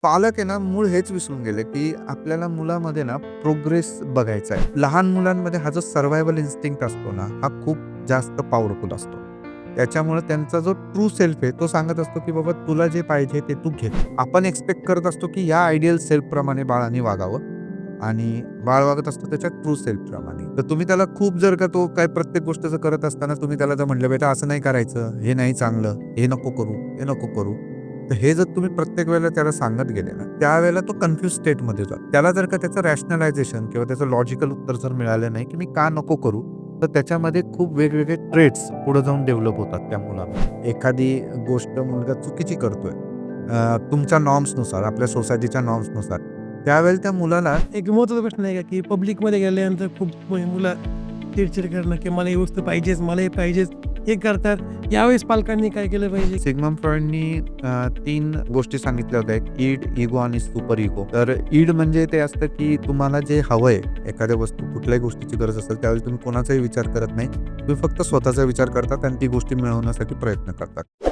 पालक आहे ना, मूळ हेच विसरून गेले, की आपल्याला मुलामध्ये ना प्रोग्रेस बघायचा आहे. लहान मुलांमध्ये हा जो सर्व्हायव्हल इन्स्टिंक्ट असतो ना, हा खूप जास्त पॉवरफुल असतो. त्याच्यामुळे त्यांचा जो ट्रू सेल्फ आहे, तो सांगत असतो, की बाबा तुला जे पाहिजे ते तू घे. आपण एक्स्पेक्ट करत असतो, की या आयडियल सेल्फप्रमाणे बाळाने वागावं आणि बाळ वागत असतो त्याच्या ट्रू सेल्फप्रमाणे. तर तुम्ही त्याला खूप जर का तो काय प्रत्येक गोष्ट जर करत असताना तुम्ही त्याला जर म्हटलं, "बेटा असं नाही करायचं, हे नाही चांगलं, हे नको करू, हे नको करू." तर हे जर तुम्ही प्रत्येक वेळेला त्याला सांगत गेले ना, त्यावेळेला तो कन्फ्यूज स्टेटमध्ये जातो. त्याला जर का त्याचं रॅशनलायझेशन किंवा त्याचं लॉजिकल उत्तर जर मिळालं नाही, की मी का नको करू, तर त्याच्यामध्ये खूप वेगवेगळे ट्रेट्स पुढे जाऊन डेव्हलप होतात त्या मुलाला. एखादी गोष्ट मुलगा चुकीची करतोय, तुमच्या नॉर्म्सनुसार, आपल्या सोसायटीच्या नॉर्म्सनुसार, त्यावेळेला त्या मुलाला एक महत्त्वाचा प्रश्न आहे का, की पब्लिकमध्ये गेल्यानंतर खूप मुलं चिडचिड करणं, की मला ही वस्तू पाहिजेच, मला हे पाहिजेच, हे करतात. यावेळेस पालकांनी काय केलं पाहिजे? सिग्मंड फ्रॉइडनी 3 गोष्टी सांगितल्या होत्या. ईड, इगो आणि सुपर इगो. तर ईड म्हणजे ते असतं, की तुम्हाला जे हवंय, एखाद्या वस्तू कुठल्याही गोष्टीची गरज असेल, त्यावेळी तुम्ही कोणाचाही विचार करत नाही. तुम्ही फक्त स्वतःचा विचार करतात आणि ती गोष्टी मिळवण्यासाठी प्रयत्न करतात.